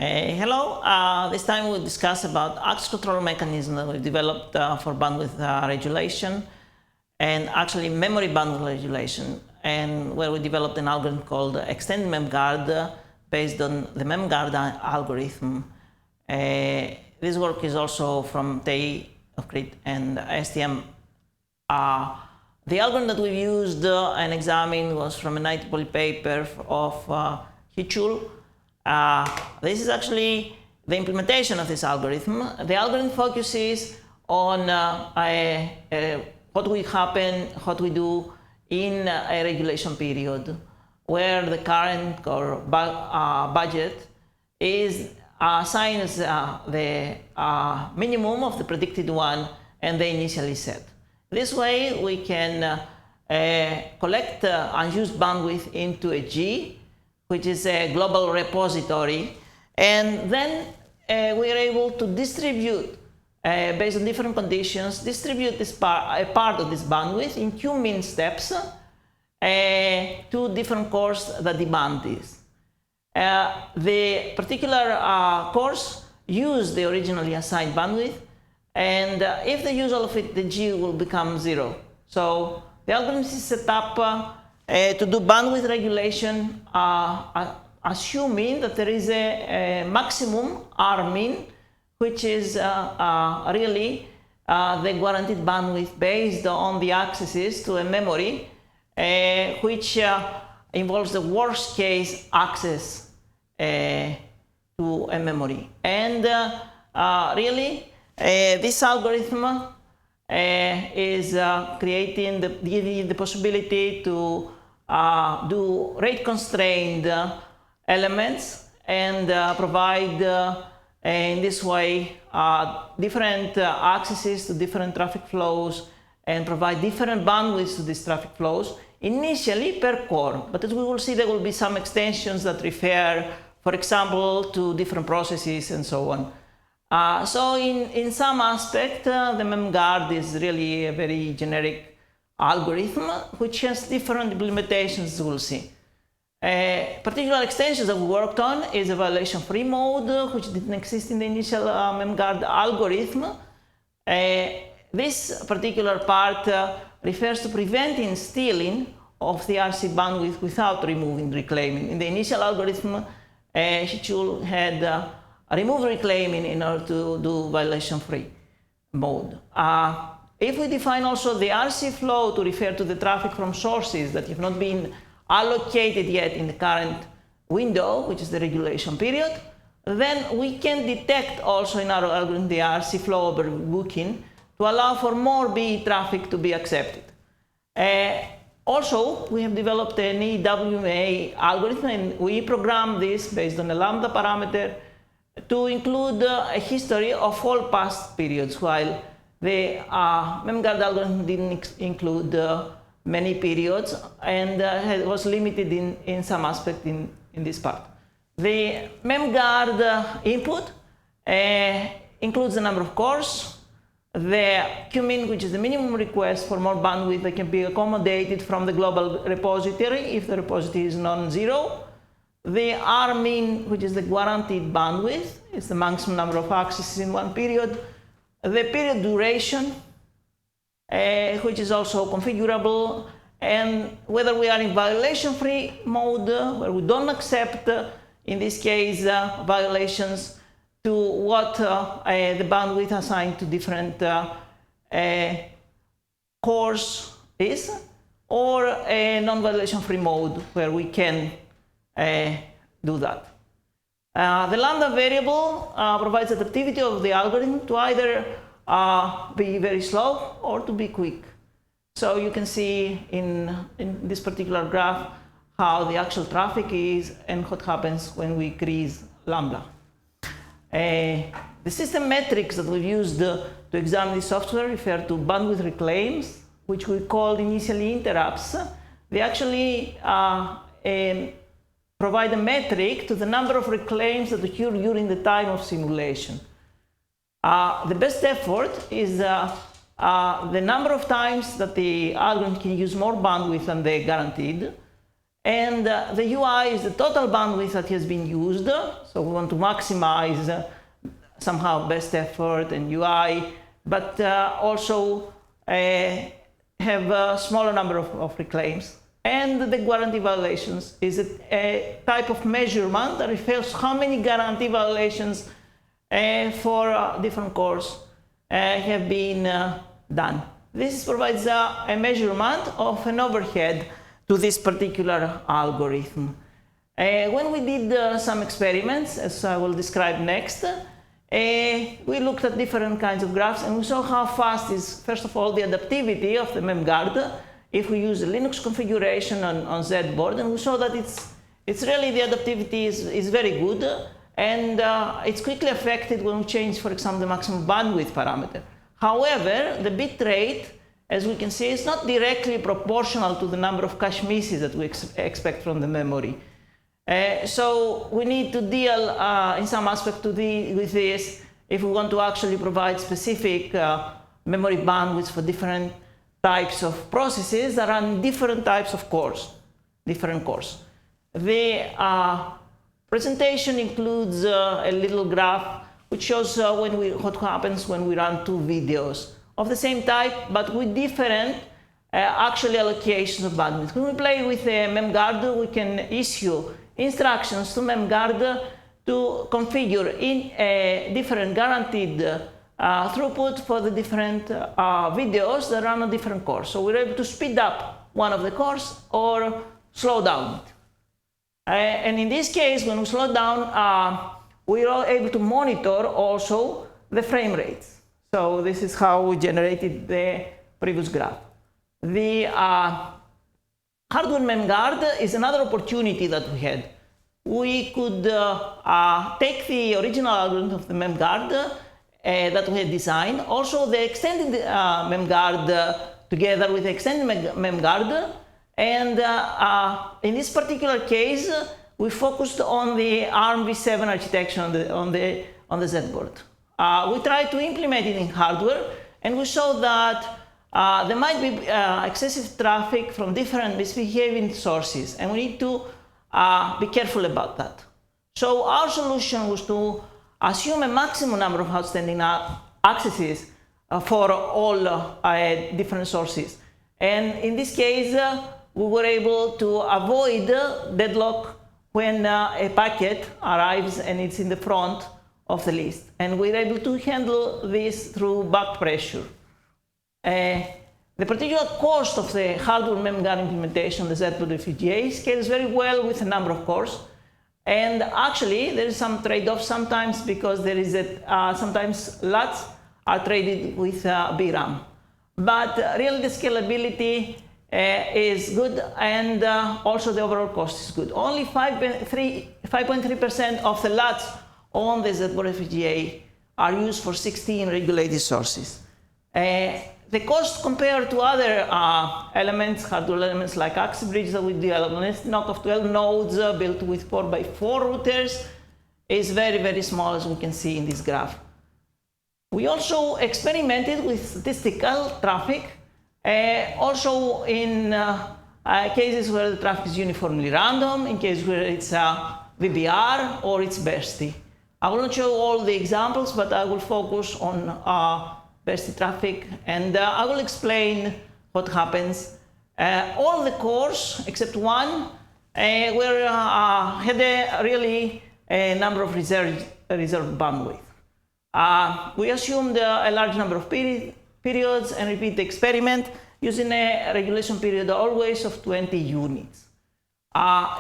Hello, this time we'll discuss about access control mechanism that we developed for bandwidth regulation and actually memory bandwidth regulation, and where we developed an algorithm called Extend MemGuard based on the MemGuard algorithm. This work is also from TEI of Crete and STM. The algorithm that we used and examined was from an IEEE paper of Hichul. This is actually the implementation of this algorithm. The algorithm focuses on what we do in a regulation period, where the current or budget is assigned as the minimum of the predicted one and they initially set. This way we can collect unused bandwidth into a G, which is a global repository, and then we are able to distribute, based on different conditions, distribute a part of this bandwidth in q-min steps to different cores that demand this. The particular cores use the originally assigned bandwidth, and if they use all of it, the G will become 0. So the algorithm is set up to do bandwidth regulation, assuming that there is a maximum R-min, which is really the guaranteed bandwidth based on the accesses to a memory, which involves the worst case access to a memory. And really, this algorithm is creating the possibility to do rate-constrained elements and provide in this way different accesses to different traffic flows and provide different bandwidths to these traffic flows, initially per core. But as we will see, there will be some extensions that refer, for example, to different processes and so on. So in some aspect, the MemGuard is really a very generic algorithm which has different implementations, as we'll see. Particular extensions that we worked on is a violation-free mode, which didn't exist in the initial MemGuard algorithm. This particular part refers to preventing stealing of the RC bandwidth without removing reclaiming. In the initial algorithm, Hichul had remove reclaiming in order to do violation-free mode. If we define also the RC flow to refer to the traffic from sources that have not been allocated yet in the current window, which is the regulation period, then we can detect also in our algorithm the RC flow overbooking to allow for more BE traffic to be accepted. Also, we have developed an EWMA algorithm, and we programmed this based on a lambda parameter to include a history of all past periods, while the MemGuard algorithm didn't include many periods and was limited in some aspect in this part. The MemGuard input includes the number of cores, the q-min, which is the minimum request for more bandwidth that can be accommodated from the global repository if the repository is non-zero, the R-min, which is the guaranteed bandwidth, it's the maximum number of accesses in one period, the period duration, which is also configurable, and whether we are in violation-free mode, where we don't accept, in this case, violations, to what the bandwidth assigned to different cores is, or a non-violation-free mode, where we can do that. The lambda variable provides adaptivity of the algorithm to either be very slow or to be quick. So you can see in this particular graph how the actual traffic is and what happens when we increase lambda. The system metrics that we've used to examine the software refer to bandwidth reclaims, which we called initially interrupts. They actually provide a metric to the number of reclaims that occur during the time of simulation. The best effort is the number of times that the algorithm can use more bandwidth than they guaranteed, And the UI is the total bandwidth that has been used. So we want to maximize somehow best effort and UI, but also have a smaller number of reclaims. And the guarantee violations is a type of measurement that refers how many guarantee violations for different cores have been done. This provides a measurement of an overhead to this particular algorithm. When we did some experiments, as I will describe next, we looked at different kinds of graphs and we saw how fast is, first of all, the adaptivity of the MemGuard if we use a Linux configuration on Z board, and we saw that it's really the adaptivity is very good, and it's quickly affected when we change, for example, the maximum bandwidth parameter. However, the bit rate, as we can see, is not directly proportional to the number of cache misses that we expect from the memory. So we need to deal in some aspect with this if we want to actually provide specific memory bandwidths for different types of processes that run different types of cores, different cores. The presentation includes a little graph which shows what happens when we run two videos of the same type, but with different actual allocations of bandwidth. When we play with MemGuard, we can issue instructions to MemGuard to configure in different guaranteed throughput for the different videos that run on different cores. So we're able to speed up one of the cores or slow down it. And in this case, when we slow down, we are able to monitor also the frame rates. So this is how we generated the previous graph. The hardware MemGuard is another opportunity that we had. We could take the original algorithm of the MemGuard that we had designed, also the extended MemGuard together with the extended MemGuard, and in this particular case, we focused on the ARM v7 architecture on the Z board. We tried to implement it in hardware, and we saw that there might be excessive traffic from different misbehaving sources, and we need to be careful about that. So our solution was to assume a maximum number of outstanding accesses for all different sources. And in this case, we were able to avoid deadlock when a packet arrives and it's in the front of the list. And we're able to handle this through back pressure. The particular cost of the hardware MemGuard implementation, the Z-board FPGA, scales very well with a number of cores. And actually, there is some trade-off sometimes because there is sometimes LUTs are traded with VRAM. But really the scalability is good, and also the overall cost is good. Only 5.3% of the LUTs on the Z-board FPGA are used for 16 regulated sources. The cost compared to other elements, hardware elements like access bridge that we developed on NOC of 12 nodes built with 4x4 routers, is very, very small, as we can see in this graph. We also experimented with statistical traffic, also in cases where the traffic is uniformly random, in cases where it's VBR or it's Bursty. I will not show all the examples, but I will focus on Bursty traffic, and I will explain what happens. All the cores except one had a number of reserved bandwidth. We assumed a large number of periods and repeat the experiment using a regulation period always of 20 units.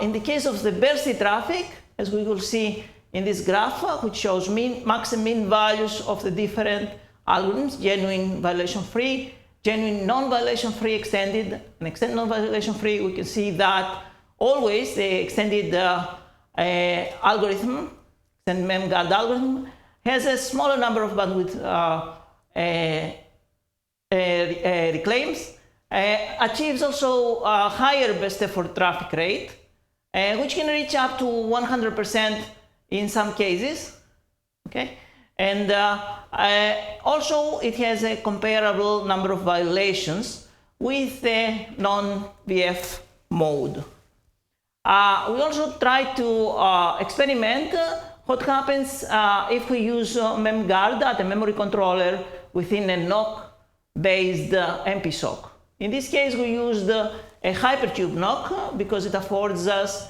In the case of the Bursty traffic, as we will see in this graph, which shows max and min values of the different algorithms, genuine violation-free, genuine non-violation-free extended, and extended non-violation-free, we can see that always the extended algorithm, extended MemGuard algorithm, has a smaller number of bandwidth reclaims, achieves also a higher best effort traffic rate, which can reach up to 100% in some cases, okay? And also it has a comparable number of violations with the non-VF mode. We also try to experiment what happens if we use MemGuard at a memory controller within a NOC-based MPSOC. In this case, we used a HyperCube NOC because it affords us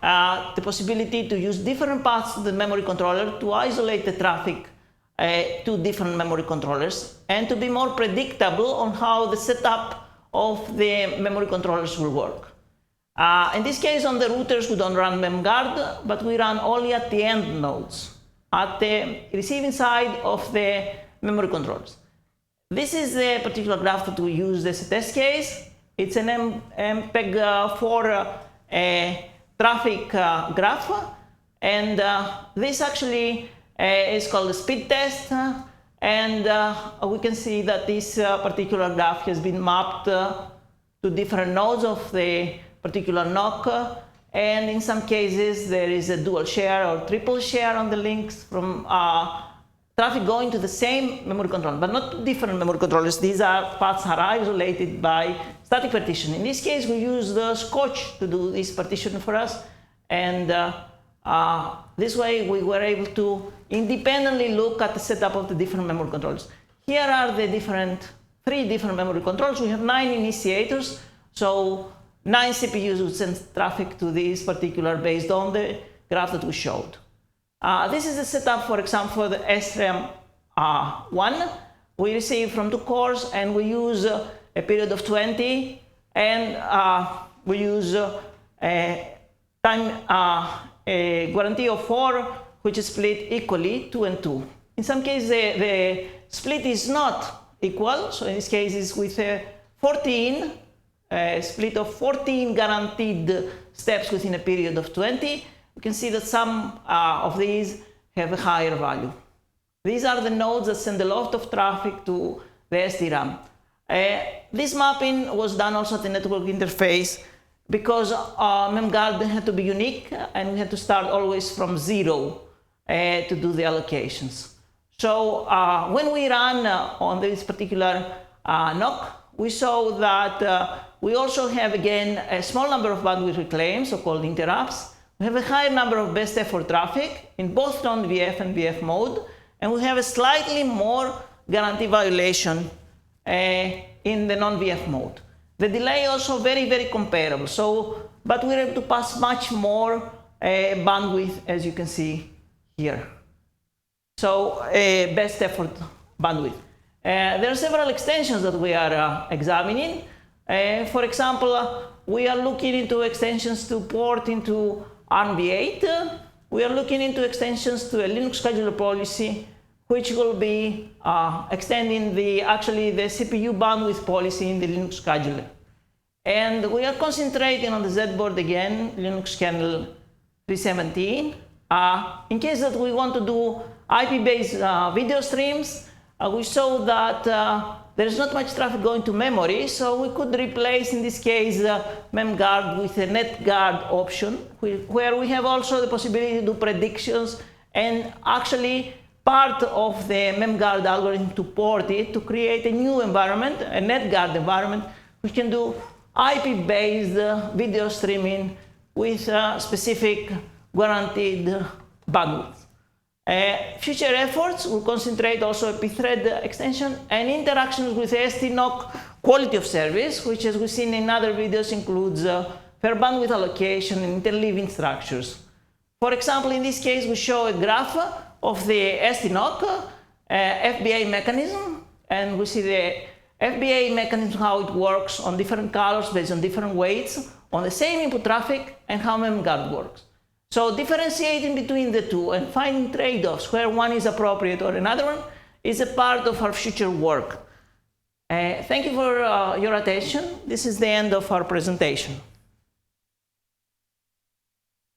the possibility to use different paths of the memory controller to isolate the traffic to different memory controllers and to be more predictable on how the setup of the memory controllers will work. In this case, on the routers, we don't run MemGuard, but we run only at the end nodes, at the receiving side of the memory controllers. This is the particular graph that we use as a test case. It's an MPEG 4 traffic graph, and this actually is called a speed test, and we can see that this particular graph has been mapped to different nodes of the particular NOC, and in some cases there is a dual share or triple share on the links from traffic going to the same memory controller, but not different memory controllers. These paths are isolated by static partition. In this case, we use the Scotch to do this partition for us, and this way we were able to independently look at the setup of the different memory controllers. Here are the three different memory controllers. We have 9 initiators, so 9 CPUs would send traffic to this particular based on the graph that we showed. This is the setup, for example, for the SRAM1. We receive from 2 cores, and we use a period of 20, and we use a guarantee of 4, which is split equally 2 and 2. In some cases, the split is not equal, so in this case, it's with a 14. Split of 14 guaranteed steps within a period of 20. We can see that some of these have a higher value. These are the nodes that send a lot of traffic to the SDRAM. This mapping was done also at the network interface because MemGuard had to be unique, and we had to start always from 0 to do the allocations. So when we ran on this particular NOC, we saw that we also have, again, a small number of bandwidth reclaims, so-called interrupts. We have a higher number of best effort traffic in both non-VF and VF mode, and we have a slightly more guarantee violation in the non-VF mode. The delay also very, very comparable, but we're able to pass much more bandwidth, as you can see here. So best effort bandwidth. There are several extensions that we are examining. For example, we are looking into extensions to port into ARMv8. We are looking into extensions to a Linux scheduler policy, which will be extending the CPU bandwidth policy in the Linux scheduler. And we are concentrating on the Z board again, Linux kernel 317. In case that we want to do IP-based video streams, we saw that there is not much traffic going to memory, so we could replace, in this case, MemGuard with a NetGuard option, where we have also the possibility to do predictions and actually part of the MemGuard algorithm to port it to create a new environment, a NetGuard environment, which can do IP-based video streaming with specific guaranteed bandwidth. Future efforts will concentrate also on pthread extension and interactions with SDNOC quality of service, which, as we've seen in other videos, includes fair bandwidth allocation and interleaving structures. For example, in this case, we show a graph of the SDNOC FBA mechanism, and we see the FBA mechanism, how it works on different colors based on different weights on the same input traffic, and how MemGuard works. So differentiating between the two and finding trade-offs where one is appropriate or another one is a part of our future work. Thank you for your attention. This is the end of our presentation.